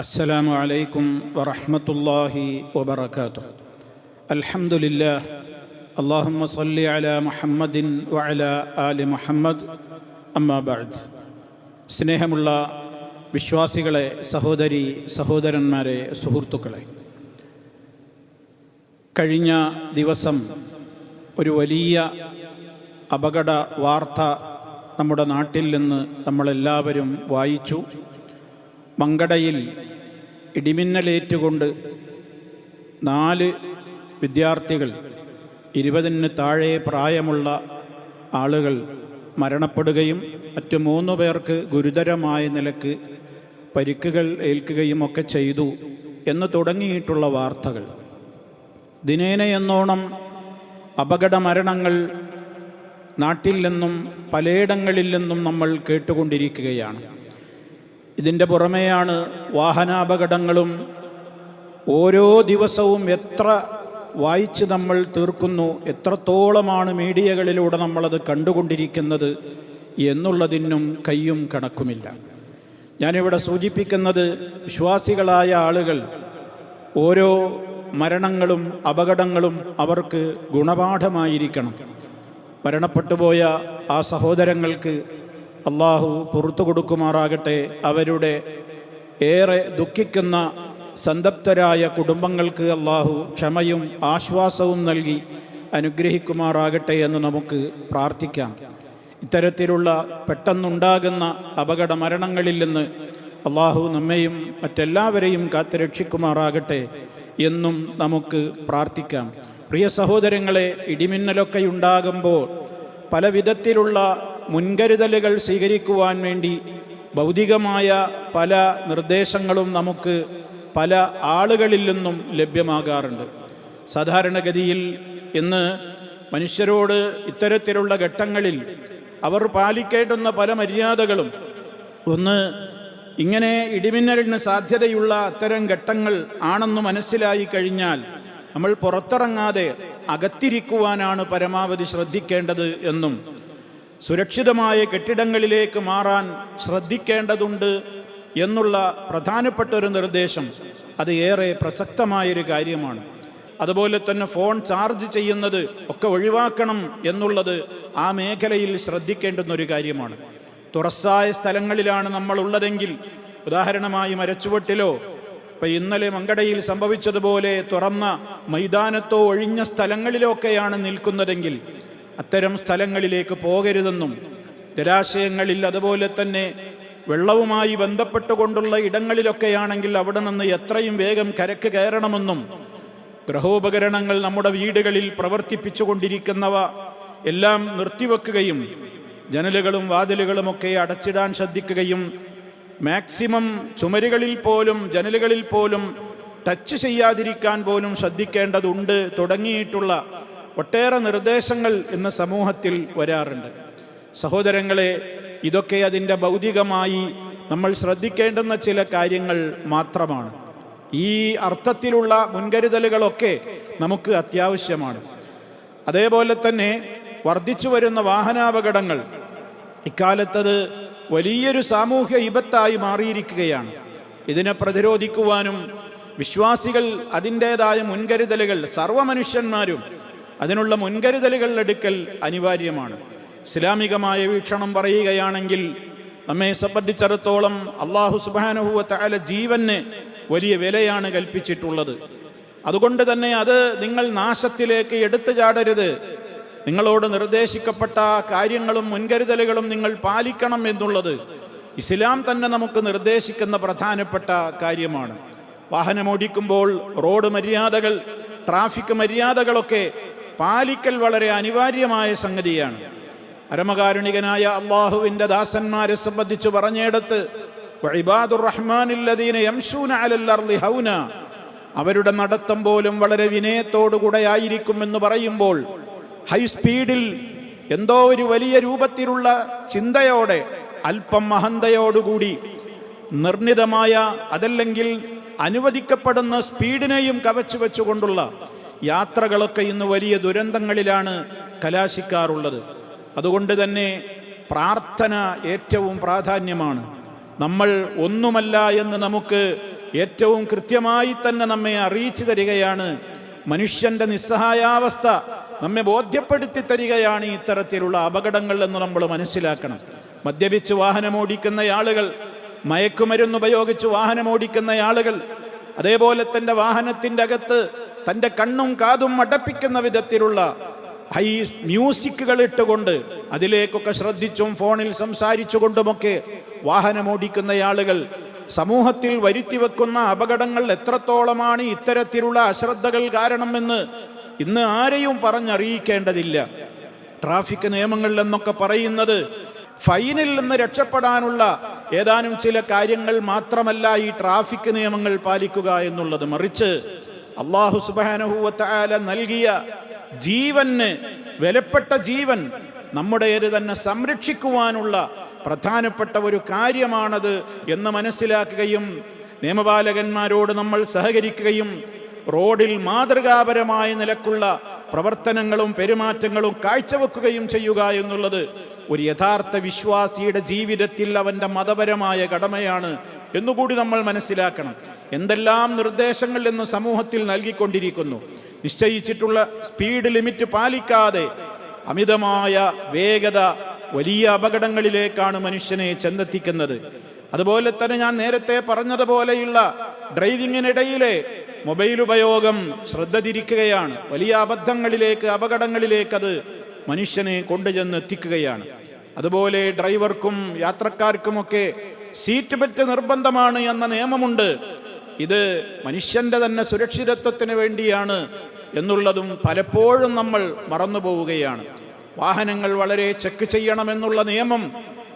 السلام عليكم ورحمة الله وبركاته. الحمد لله. اللهم صل على محمد وعلى آل محمد. أما بعد. സ്നേഹമുള്ള വിശ്വാസികളെ, സഹോദരി സഹോദരന്മാരെ, സുഹൃത്തുക്കളെ, കഴിഞ്ഞ ദിവസം ഒരു വലിയ അപകട വാർത്ത നമ്മുടെ നാട്ടിൽ നിന്ന് നമ്മളെല്ലാവരും വായിച്ചു. മങ്കടയിൽ ഇടിമിന്നലേറ്റുകൊണ്ട് 4 വിദ്യാർത്ഥികൾ, 20-ന് താഴെ പ്രായമുള്ള ആളുകൾ മരണപ്പെടുകയും മറ്റു 3 പേർക്ക് ഗുരുതരമായ നിലക്ക് പരിക്കുകൾ ഏൽക്കുകയും ഒക്കെ ചെയ്തു എന്ന് തുടങ്ങിയിട്ടുള്ള വാർത്തകൾ. ദിനേനയെന്നോണം അപകട മരണങ്ങൾ നാട്ടിൽ നിന്നും പലയിടങ്ങളിൽ നിന്നും നമ്മൾ കേട്ടുകൊണ്ടിരിക്കുകയാണ്. ഇതിൻ്റെ പുറമെയാണ് വാഹനാപകടങ്ങളും. ഓരോ ദിവസവും എത്ര വായിച്ച് നമ്മൾ തീർക്കുന്നു, എത്രത്തോളമാണ് മീഡിയകളിലൂടെ നമ്മളത് കണ്ടുകൊണ്ടിരിക്കുന്നത് എന്നുള്ളതിനും കയ്യും കണക്കുമില്ല. ഞാനിവിടെ സൂചിപ്പിക്കുന്നത്, വിശ്വാസികളായ ആളുകൾ ഓരോ മരണങ്ങളും അപകടങ്ങളും അവർക്ക് ഗുണപാഠമായിരിക്കണം. മരണപ്പെട്ടുപോയ ആ സഹോദരങ്ങൾക്ക് അള്ളാഹു പുറത്തു കൊടുക്കുമാറാകട്ടെ. അവരുടെ ഏറെ ദുഃഖിക്കുന്ന സന്തപ്തരായ കുടുംബങ്ങൾക്ക് അള്ളാഹു ക്ഷമയും ആശ്വാസവും നൽകി അനുഗ്രഹിക്കുമാറാകട്ടെ എന്ന് നമുക്ക് പ്രാർത്ഥിക്കാം. ഇത്തരത്തിലുള്ള പെട്ടെന്നുണ്ടാകുന്ന അപകട മരണങ്ങളിൽ നിന്ന് അള്ളാഹു നമ്മെയും മറ്റെല്ലാവരെയും കാത്തുരക്ഷിക്കുമാറാകട്ടെ എന്നും നമുക്ക് പ്രാർത്ഥിക്കാം. പ്രിയ സഹോദരങ്ങളെ, ഇടിമിന്നലൊക്കെ ഉണ്ടാകുമ്പോൾ പല വിധത്തിലുള്ള മുൻകരുതലുകൾ സ്വീകരിക്കുവാൻ വേണ്ടി ഭൗതികമായ പല നിർദ്ദേശങ്ങളും നമുക്ക് പല ആളുകളിൽ നിന്നും ലഭ്യമാകാറുണ്ട്. സാധാരണഗതിയിൽ ഇന്ന് മനുഷ്യരോട് ഇത്തരത്തിലുള്ള ഘട്ടങ്ങളിൽ അവർ പാലിക്കേണ്ടുന്ന പല മര്യാദകളും, ഒന്ന്, ഇങ്ങനെ ഇടിമിന്നലിന് സാധ്യതയുള്ള അത്തരം ഘട്ടങ്ങൾ ആണെന്ന് മനസ്സിലായി കഴിഞ്ഞാൽ നമ്മൾ പുറത്തിറങ്ങാതെ അകത്തിരിക്കുവാനാണ് പരമാവധി ശ്രദ്ധിക്കേണ്ടത് എന്നും, സുരക്ഷിതമായ കെട്ടിടങ്ങളിലേക്ക് മാറാൻ ശ്രദ്ധിക്കേണ്ടതുണ്ട് എന്നുള്ള പ്രധാനപ്പെട്ട ഒരു നിർദ്ദേശം അത് ഏറെ പ്രസക്തമായൊരു കാര്യമാണ്. അതുപോലെ തന്നെ ഫോൺ ചാർജ് ചെയ്യുന്നത് ഒക്കെ ഒഴിവാക്കണം എന്നുള്ളത് ആ മേഖലയിൽ ശ്രദ്ധിക്കേണ്ടുന്ന ഒരു കാര്യമാണ്. തുറസ്സായ സ്ഥലങ്ങളിലാണ് നമ്മളുള്ളതെങ്കിൽ, ഉദാഹരണമായി മരച്ചുവട്ടിലോ, ഇപ്പം ഇന്നലെ മങ്കടയിൽ സംഭവിച്ചതുപോലെ തുറന്ന മൈതാനത്തോ ഒഴിഞ്ഞ സ്ഥലങ്ങളിലൊക്കെയാണ് നിൽക്കുന്നതെങ്കിൽ അത്തരം സ്ഥലങ്ങളിലേക്ക് പോകരുതെന്നും, ജലാശയങ്ങളിൽ അതുപോലെ തന്നെ വെള്ളവുമായി ബന്ധപ്പെട്ടുകൊണ്ടുള്ള ഇടങ്ങളിലൊക്കെയാണെങ്കിൽ അവിടെ നിന്ന് എത്രയും വേഗം കരക്ക് കയറണമെന്നും, ഗൃഹോപകരണങ്ങൾ നമ്മുടെ വീടുകളിൽ പ്രവർത്തിപ്പിച്ചു കൊണ്ടിരിക്കുന്നവ എല്ലാം നിർത്തിവെക്കുകയും ജനലുകളും വാതിലുകളുമൊക്കെ അടച്ചിടാൻ ശ്രദ്ധിക്കുകയും മാക്സിമം ചുമരുകളിൽ പോലും ജനലുകളിൽ പോലും ടച്ച് ചെയ്യാതിരിക്കാൻ പോലും ശ്രദ്ധിക്കേണ്ടതുണ്ട് തുടങ്ങിയിട്ടുള്ള ഒട്ടേറെ നിർദ്ദേശങ്ങൾ ഇന്ന് സമൂഹത്തിൽ വരാറുണ്ട്. സഹോദരങ്ങളെ, ഇതൊക്കെ അതിൻ്റെ ഭൗതികമായി നമ്മൾ ശ്രദ്ധിക്കേണ്ടുന്ന ചില കാര്യങ്ങൾ മാത്രമാണ്. ഈ അർത്ഥത്തിലുള്ള മുൻകരുതലുകളൊക്കെ നമുക്ക് അത്യാവശ്യമാണ്. അതേപോലെ തന്നെ വർദ്ധിച്ചു വരുന്ന വാഹനാപകടങ്ങൾ ഇക്കാലത്തത് വലിയൊരു സാമൂഹ്യ വിപത്തായി മാറിയിരിക്കുകയാണ്. ഇതിനെ പ്രതിരോധിക്കുവാനും വിശ്വാസികൾ അതിൻ്റേതായ മുൻകരുതലുകൾ, സർവ്വമനുഷ്യന്മാരും അതിനുള്ള മുൻകരുതലുകൾ എടുക്കൽ അനിവാര്യമാണ്. ഇസ്ലാമികമായ വീക്ഷണം പറയുകയാണെങ്കിൽ നമ്മെ സംബന്ധിച്ചിടത്തോളം അല്ലാഹു സുബ്ഹാനഹു വ തആല ജീവന് വലിയ വിലയാണ് കൽപ്പിച്ചിട്ടുള്ളത്. അതുകൊണ്ട് തന്നെ അത് നിങ്ങൾ നാശത്തിലേക്ക് എടുത്തു ചാടരുത്. നിങ്ങളോട് നിർദ്ദേശിക്കപ്പെട്ട കാര്യങ്ങളും മുൻകരുതലുകളും നിങ്ങൾ പാലിക്കണം എന്നുള്ളത് ഇസ്ലാം തന്നെ നമുക്ക് നിർദ്ദേശിക്കുന്ന പ്രധാനപ്പെട്ട കാര്യമാണ്. വാഹനമോടിക്കുമ്പോൾ റോഡ് മര്യാദകൾ, ട്രാഫിക് മര്യാദകളൊക്കെ പാലിക്കൽ വളരെ അനിവാര്യമായ സംഗതിയാണ്. പരമകാരുണികനായ അള്ളാഹുവിൻ്റെ ദാസന്മാരെ സംബന്ധിച്ച് പറഞ്ഞിടത്ത്, വഇബാദുർ റഹ്മാനില്ലദീന യംശൂന അലൽ അർളി ഹൗന, അവരുടെ നടത്തം പോലും വളരെ വിനയത്തോടുകൂടെ ആയിരിക്കും എന്ന് പറയുമ്പോൾ, ഹൈ സ്പീഡിൽ എന്തോ ഒരു വലിയ രൂപത്തിലുള്ള ചിന്തയോടെ, അല്പം മഹന്തയോടുകൂടി നിർണിതമായ, അതല്ലെങ്കിൽ അനുവദിക്കപ്പെടുന്ന സ്പീഡിനെയും കവച്ചു വെച്ചുകൊണ്ടുള്ള യാത്രകളൊക്കെ ഇന്ന് വലിയ ദുരന്തങ്ങളിലാണ് കലാശിക്കാറുള്ളത്. അതുകൊണ്ട് തന്നെ പ്രാർത്ഥന ഏറ്റവും പ്രാധാന്യമാണ്. നമ്മൾ ഒന്നുമല്ല എന്ന് നമുക്ക് ഏറ്റവും കൃത്യമായി തന്നെ നമ്മെ അറിയിച്ചു തരികയാണ്. മനുഷ്യന്റെ നിസ്സഹായാവസ്ഥ നമ്മെ ബോധ്യപ്പെടുത്തി തരികയാണ് ഇത്തരത്തിലുള്ള അപകടങ്ങൾ എന്ന് നമ്മൾ മനസ്സിലാക്കണം. മദ്യപിച്ച് വാഹനമോടിക്കുന്ന ആളുകൾ, മയക്കുമരുന്നുപയോഗിച്ച് വാഹനമോടിക്കുന്ന ആളുകൾ, അതേപോലെ തൻ്റെ വാഹനത്തിൻ്റെ അകത്ത് തൻ്റെ കണ്ണും കാതും അടപ്പിക്കുന്ന വിധത്തിലുള്ള ഹൈ മ്യൂസിക്കുകൾ ഇട്ടുകൊണ്ട് അതിലേക്കൊക്കെ ശ്രദ്ധിച്ചും ഫോണിൽ സംസാരിച്ചുകൊണ്ടുമൊക്കെ വാഹനമോടിക്കുന്ന ആളുകൾ സമൂഹത്തിൽ വരുത്തിവെക്കുന്ന അപകടങ്ങൾ എത്രത്തോളമാണ് ഇത്തരത്തിലുള്ള അശ്രദ്ധകൾ കാരണമെന്ന് ഇന്ന് ആരെയും പറഞ്ഞറിയിക്കേണ്ടതില്ല. ട്രാഫിക് നിയമങ്ങൾ എന്നൊക്കെ പറയുന്നത് ഫൈനിൽ നിന്ന് രക്ഷപ്പെടാനുള്ള ഏതാനും ചില കാര്യങ്ങൾ മാത്രമല്ല ഈ ട്രാഫിക് നിയമങ്ങൾ പാലിക്കുക എന്നുള്ളത്. മറിച്ച് അല്ലാഹു സുബ്ഹാനഹു വ തആല നൽകിയ ജീവന്, വിലപ്പെട്ട ജീവൻ നമ്മുടേത് തന്നെ സംരക്ഷിക്കുവാനുള്ള പ്രധാനപ്പെട്ട ഒരു കാര്യമാണത് എന്ന് മനസ്സിലാക്കുകയും നിയമപാലകന്മാരോട് നമ്മൾ സഹകരിക്കുകയും റോഡിൽ മാതൃകാപരമായ നിലക്കുള്ള പ്രവർത്തനങ്ങളും പെരുമാറ്റങ്ങളും കാഴ്ചവെക്കുകയും ചെയ്യുക എന്നുള്ളത് ഒരു യഥാർത്ഥ വിശ്വാസിയുടെ ജീവിതത്തിൽ അവൻ്റെ മതപരമായ കടമയാണ് എന്നുകൂടി നമ്മൾ മനസ്സിലാക്കണം. എന്തെല്ലാം നിർദ്ദേശങ്ങൾ ഇന്ന് സമൂഹത്തിൽ നൽകിക്കൊണ്ടിരിക്കുന്നു. നിശ്ചയിച്ചിട്ടുള്ള സ്പീഡ് ലിമിറ്റ് പാലിക്കാതെ അമിതമായ വേഗത വലിയ അപകടങ്ങളിലേക്കാണ് മനുഷ്യനെ ചെന്നെത്തിക്കുന്നത്. അതുപോലെ തന്നെ ഞാൻ നേരത്തെ പറഞ്ഞതുപോലെയുള്ള ഡ്രൈവിങ്ങിനിടയിലെ മൊബൈൽ ഉപയോഗം ശ്രദ്ധ തിരിക്കുകയാണ്. വലിയ അബദ്ധങ്ങളിലേക്ക്, അപകടങ്ങളിലേക്ക് അത് മനുഷ്യനെ കൊണ്ടുചെന്നെത്തിക്കുകയാണ്. അതുപോലെ ഡ്രൈവർക്കും യാത്രക്കാർക്കുമൊക്കെ സീറ്റ് ബെൽറ്റ് നിർബന്ധമാണ് എന്ന നിയമമുണ്ട്. ഇത് മനുഷ്യന്റെ തന്നെ സുരക്ഷിതത്വത്തിന് വേണ്ടിയാണ് എന്നുള്ളതും പലപ്പോഴും നമ്മൾ മറന്നുപോവുകയാണ്. വാഹനങ്ങൾ വളരെ ചെക്ക് ചെയ്യണമെന്നുള്ള നിയമം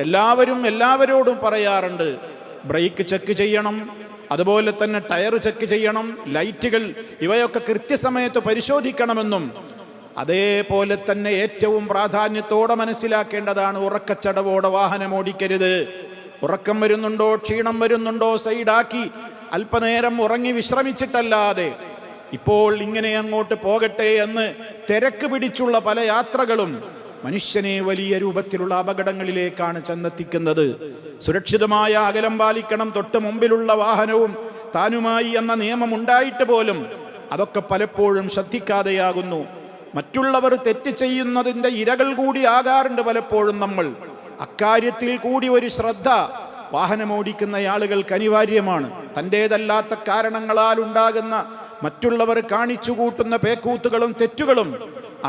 എല്ലാവരോടും പറയാറുണ്ട്. ബ്രേക്ക് ചെക്ക് ചെയ്യണം, അതുപോലെ തന്നെ ടയർ ചെക്ക് ചെയ്യണം, ലൈറ്റുകൾ ഇവയൊക്കെ കൃത്യസമയത്ത് പരിശോധിക്കണമെന്നും അതേപോലെ തന്നെ ഏറ്റവും പ്രാധാന്യത്തോടെ മനസ്സിലാക്കേണ്ടതാണ് ഉറക്കച്ചടവോടെ വാഹനം ഓടിക്കരുത്. ഉറക്കം വരുന്നുണ്ടോ, ക്ഷീണം വരുന്നുണ്ടോ, സൈഡാക്കി അല്പനേരം ഉറങ്ങി വിശ്രമിച്ചിട്ടല്ലാതെ ഇപ്പോൾ ഇങ്ങനെ അങ്ങോട്ട് പോകട്ടെ എന്ന് തിരക്ക് പിടിച്ചുള്ള പല യാത്രകളും മനുഷ്യനെ വലിയ രൂപത്തിലുള്ള അപകടങ്ങളിലേക്കാണ് ചെന്നെത്തിക്കുന്നത്. സുരക്ഷിതമായ അകലം പാലിക്കണം, തൊട്ട് മുമ്പിലുള്ള വാഹനവും താനുമായി എന്ന നിയമം ഉണ്ടായിട്ട് പോലും അതൊക്കെ പലപ്പോഴും ശ്രദ്ധിക്കാതെയാകുന്നു. മറ്റുള്ളവർ തെറ്റ് ചെയ്യുന്നതിൻ്റെ ഇരകൾ കൂടി ആകാറുണ്ട് പലപ്പോഴും നമ്മൾ. അക്കാര്യത്തിൽ കൂടി ഒരു ശ്രദ്ധ വാഹനമോടിക്കുന്ന ആളുകൾക്ക് അനിവാര്യമാണ്. തൻ്റേതല്ലാത്ത കാരണങ്ങളാൽ ഉണ്ടാകുന്ന മറ്റുള്ളവർ കാണിച്ചു കൂട്ടുന്ന പേക്കൂത്തുകളും തെറ്റുകളും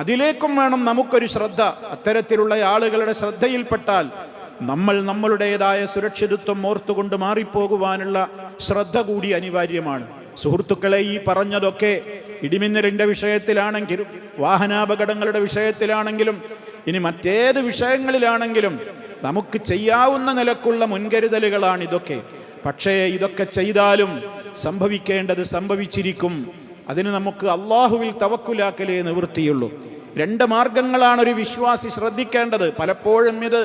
അതിലേക്കും വേണം നമുക്കൊരു ശ്രദ്ധ. അത്തരത്തിലുള്ള ആളുകളുടെ ശ്രദ്ധയിൽപ്പെട്ടാൽ നമ്മൾ നമ്മളുടേതായ സുരക്ഷിതത്വം ഓർത്തുകൊണ്ട് മാറിപ്പോകുവാനുള്ള ശ്രദ്ധ കൂടി അനിവാര്യമാണ്. സുഹൃത്തുക്കളെ, ഈ പറഞ്ഞതൊക്കെ ഇടിമിന്നലിൻ്റെ വിഷയത്തിലാണെങ്കിലും വാഹനാപകടങ്ങളുടെ വിഷയത്തിലാണെങ്കിലും ഇനി മറ്റേത് വിഷയങ്ങളിലാണെങ്കിലും നമുക്ക് ചെയ്യാവുന്ന നിലക്കുള്ള മുൻകരുതലുകളാണ് ഇതൊക്കെ. പക്ഷേ ഇതൊക്കെ ചെയ്താലും സംഭവിക്കേണ്ടത് സംഭവിച്ചിരിക്കും. അതിന് നമുക്ക് അള്ളാഹുവിൽ തവക്കുലാക്കലേ നിവൃത്തിയുള്ളൂ. രണ്ട് മാർഗങ്ങളാണ് ഒരു വിശ്വാസി ശ്രദ്ധിക്കേണ്ടത്. പലപ്പോഴും ഇത്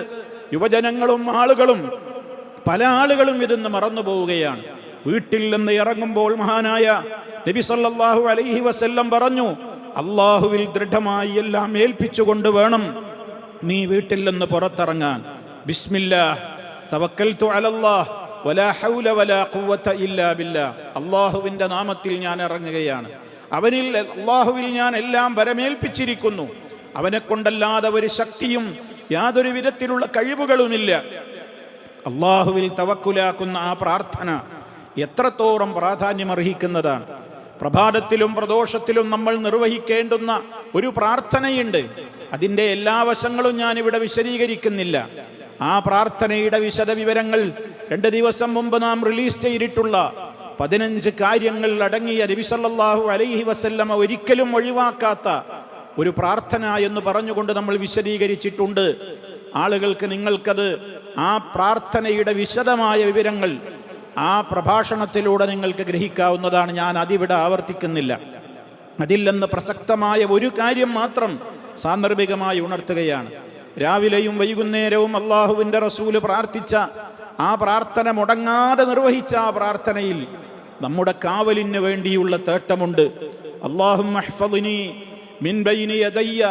യുവജനങ്ങളും പല ആളുകളും ഇതെന്ന് മറന്നു പോവുകയാണ്. വീട്ടിൽ നിന്ന് ഇറങ്ങുമ്പോൾ മഹാനായ നബി സല്ലല്ലാഹു അലൈഹി വസല്ലം പറഞ്ഞു, അള്ളാഹുവിൽ ദൃഢമായി എല്ലാം ഏൽപ്പിച്ചുകൊണ്ട് വേണം നീ വീട്ടിൽ നിന്ന് പുറത്തിറങ്ങാൻ. ബിസ്മില്ലാഹ് തവക്കൽതു അലല്ലാഹ് വലാ ഹൗല വലാ ഖുവത ഇല്ലാ ബില്ലാഹ്. അള്ളാഹുവിൻ്റെ നാമത്തിൽ ഞാൻ ഇറങ്ങുകയാണ്. അള്ളാഹുവിൽ ഞാൻ എല്ലാം വരമേൽപ്പിച്ചിരിക്കുന്നു. അവനെ കൊണ്ടല്ലാതെ ഒരു ശക്തിയും യാതൊരു വിധത്തിലുള്ള കഴിവുകളുമില്ല. അള്ളാഹുവിൽ തവക്കുലാക്കുന്ന ആ പ്രാർത്ഥന എത്രത്തോളം പ്രാധാന്യമർഹിക്കുന്നതാണ്. പ്രഭാതത്തിലും പ്രദോഷത്തിലും നമ്മൾ നിർവഹിക്കേണ്ടുന്ന ഒരു പ്രാർത്ഥനയുണ്ട്. അതിൻ്റെ എല്ലാ വശങ്ങളും ഞാനിവിടെ വിശദീകരിക്കുന്നില്ല. ആ പ്രാർത്ഥനയുടെ വിശദവിവരങ്ങൾ 2 ദിവസം മുമ്പ് നാം റിലീസ് ചെയ്തിട്ടുള്ള 15 കാര്യങ്ങൾ അടങ്ങിയ നബി സല്ലല്ലാഹു അലൈഹി വസല്ലമ ഒരിക്കലും ഒഴിവാക്കാത്ത ഒരു പ്രാർത്ഥന എന്ന് പറഞ്ഞുകൊണ്ട് നമ്മൾ വിശദീകരിച്ചിട്ടുണ്ട്. ആളുകൾക്ക് നിങ്ങൾക്കത് ആ പ്രാർത്ഥനയുടെ വിശദമായ വിവരങ്ങൾ ആ പ്രഭാഷണത്തിലൂടെ നിങ്ങൾക്ക് ഗ്രഹിക്കാവുന്നതാണ്. ഞാൻ അതിവിടെ ആവർത്തിക്കുന്നില്ല. അതിൽ നിന്ന് പ്രസക്തമായ ഒരു കാര്യം മാത്രം സാന്ദർഭികമായി ഉണർത്തുകയാണ്. രാവിലെയും വൈകുന്നേരവും അള്ളാഹുവിൻ്റെ റസൂല് പ്രാർത്ഥിച്ച ആ പ്രാർത്ഥന, മുടങ്ങാതെ നിർവഹിച്ച ആ പ്രാർത്ഥനയിൽ നമ്മുടെ കാവലിന് വേണ്ടിയുള്ള തേട്ടമുണ്ട്. അല്ലാഹുമ്മ ഹ്ഫദ്നി മിൻ ബൈനി യദയ്യ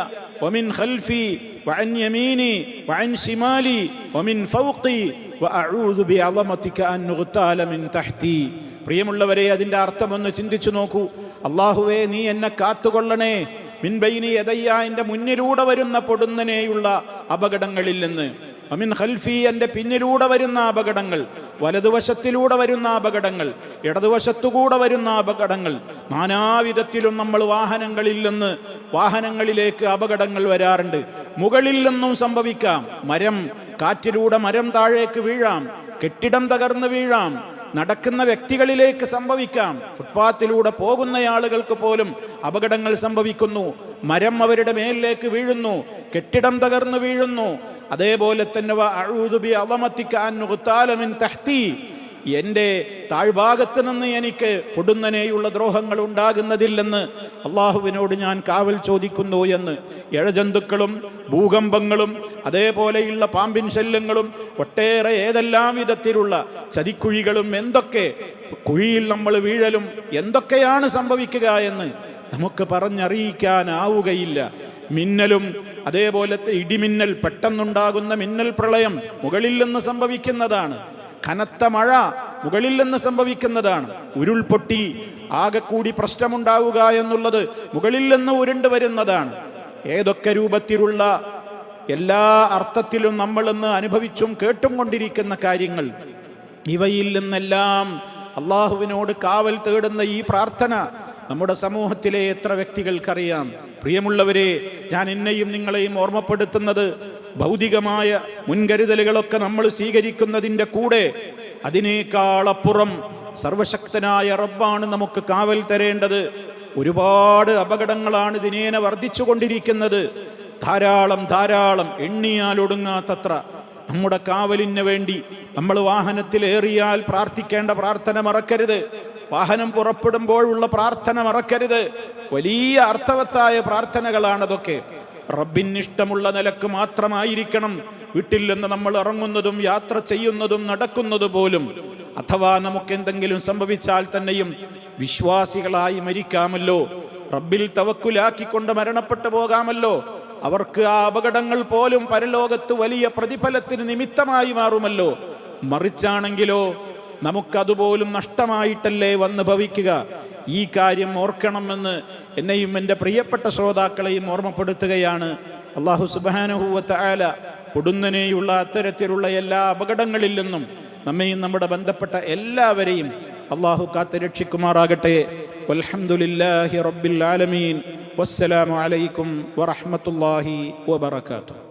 വമിൻ ഖൽഫി വഅൻ യമീനി വഅൻ ശിമാലി വമിൻ ഫൗഖി വഅഊദു ബിഅളമതിക അൻ ഉഗ്താല മിൻ തഹ്തി. പ്രിയമുള്ളവരെ, അതിൻ്റെ അർത്ഥമൊന്ന് ചിന്തിച്ചു നോക്കൂ. അള്ളാഹുവേ, നീ എന്നെ കാത്തുകൊള്ളണേ മിൻ ബൈനി യദയ്യ, എൻ്റെ മുന്നിലൂടെ വരുന്ന പൊടുന്നനെയുള്ള അപകടങ്ങളിൽ നിന്ന്, അമിൻ ഖൽഫി, എൻ്റെ പിന്നിലൂടെ വരുന്ന അപകടങ്ങൾ, വലതുവശത്തിലൂടെ വരുന്ന അപകടങ്ങൾ, ഇടതുവശത്തുകൂടെ വരുന്ന അപകടങ്ങൾ, നാനാവിധത്തിലും നമ്മൾ വാഹനങ്ങളിലേക്ക് അപകടങ്ങൾ വരാറുണ്ട്. മുകളിൽ നിന്നും സംഭവിക്കാം, കാറ്റിലൂടെ മരം താഴേക്ക് വീഴാം, കെട്ടിടം തകർന്ന് വീഴാം, നടക്കുന്ന വ്യക്തികളിലേക്ക് സംഭവിക്കാം, ഫുട്പാത്തിലൂടെ പോകുന്ന ആളുകൾക്ക് പോലും അപകടങ്ങൾ സംഭവിക്കുന്നു, മരം അവരുടെ മേലിലേക്ക് വീഴുന്നു, കെട്ടിടം തകർന്നു വീഴുന്നു. അതേപോലെ തന്നെ എൻ്റെ താഴ്ഭാഗത്ത് നിന്ന് എനിക്ക് പൊടുന്നനെയുള്ള ദ്രോഹങ്ങൾ ഉണ്ടാകുന്നതില്ലെന്ന് അള്ളാഹുവിനോട് ഞാൻ കാവൽ ചോദിക്കുന്നു എന്ന്. ഇഴജന്തുക്കളും ഭൂകമ്പങ്ങളും അതേപോലെയുള്ള പാമ്പിൻ ശല്യങ്ങളും ഒട്ടേറെ ഏതെല്ലാം വിധത്തിലുള്ള ചതിക്കുഴികളും, എന്തൊക്കെ കുഴിയിൽ നമ്മൾ വീഴലും എന്തൊക്കെയാണ് സംഭവിക്കുക എന്ന് നമുക്ക് പറഞ്ഞറിയിക്കാനാവുകയില്ല. മിന്നലും അതേപോലത്തെ ഇടിമിന്നൽ, പെട്ടെന്നുണ്ടാകുന്ന മിന്നൽ പ്രളയം മുകളിൽ നിന്ന് സംഭവിക്കുന്നതാണ്. കനത്ത മഴ മുകളിൽ നിന്ന് സംഭവിക്കുന്നതാണ്. ഉരുൾപൊട്ടി ആകെ കൂടി പ്രശ്നമുണ്ടാവുക എന്നുള്ളത് മുകളിൽ നിന്ന് ഉരുണ്ടു വരുന്നതാണ്. ഏതൊക്കെ രൂപത്തിലുള്ള എല്ലാ അർത്ഥത്തിലും നമ്മൾ ഇന്ന് അനുഭവിച്ചും കേട്ടും കൊണ്ടിരിക്കുന്ന കാര്യങ്ങൾ, ഇവയിൽ നിന്നെല്ലാം അള്ളാഹുവിനോട് കാവൽ തേടുന്ന ഈ പ്രാർത്ഥന നമ്മുടെ സമൂഹത്തിലെ എത്ര വ്യക്തികൾക്കറിയാം? പ്രിയമുള്ളവരെ, ഞാൻ എന്നെയും നിങ്ങളെയും ഓർമ്മപ്പെടുത്തുന്നത്, ഭൗതികമായ മുൻകരുതലുകളൊക്കെ നമ്മൾ സ്വീകരിക്കുന്നതിൻ്റെ കൂടെ അതിനേക്കാളപ്പുറം സർവശക്തനായ റബ്ബാണ് നമുക്ക് കാവൽ തരേണ്ടത്. ഒരുപാട് അപകടങ്ങളാണ് ദിനേന വർദ്ധിച്ചു കൊണ്ടിരിക്കുന്നത്. ധാരാളം എണ്ണിയാൽ ഒടുങ്ങാത്തത്ര. നമ്മുടെ കാവലിന് വേണ്ടി നമ്മൾ വാഹനത്തിലേറിയാൽ പ്രാർത്ഥിക്കേണ്ട പ്രാർത്ഥന മറക്കരുത്. വാഹനം പുറപ്പെടുമ്പോഴുള്ള പ്രാർത്ഥന മറക്കരുത്. വലിയ അർത്ഥവത്തായ പ്രാർത്ഥനകളാണതൊക്കെ. റബ്ബിനിഷ്ടമുള്ള നിലക്ക് മാത്രമായിരിക്കണം വീട്ടിൽ നിന്ന് നമ്മൾ ഇറങ്ങുന്നതും യാത്ര ചെയ്യുന്നതും നടക്കുന്നത് പോലും. അഥവാ നമുക്കെന്തെങ്കിലും സംഭവിച്ചാൽ തന്നെയും വിശ്വാസികളായി മരിക്കാമല്ലോ, റബ്ബിൽ തവക്കുലാക്കിക്കൊണ്ട് മരണപ്പെട്ടു പോകാമല്ലോ. അവർക്ക് ആ അപകടങ്ങൾ പോലും പരലോകത്ത് വലിയ പ്രതിഫലത്തിന് നിമിത്തമായി മാറുമല്ലോ. മറിച്ചാണെങ്കിലോ നമുക്കതുപോലും നഷ്ടമായിട്ടല്ലേ വന്ന് ഭവിക്കുക. ഈ കാര്യം ഓർക്കണമെന്ന് എന്നെയും എൻ്റെ പ്രിയപ്പെട്ട ശ്രോതാക്കളെയും ഓർമ്മപ്പെടുത്തുകയാണ്. അല്ലാഹു സുബ്ഹാനഹു വ തആല പൊടുന്നനെയുള്ള അത്തരത്തിലുള്ള എല്ലാ അപകടങ്ങളിൽ നിന്നും നമ്മെയും നമ്മുടെ ബന്ധപ്പെട്ട എല്ലാവരെയും അല്ലാഹു കാത്ത് രക്ഷിക്കുമാറാകട്ടെ. വൽഹംദുലില്ലാഹി റബ്ബിൽ ആലമീൻ. വസ്സലാമു അലൈക്കും വറഹ്മത്തുള്ളാഹി വബറകാതുഹു.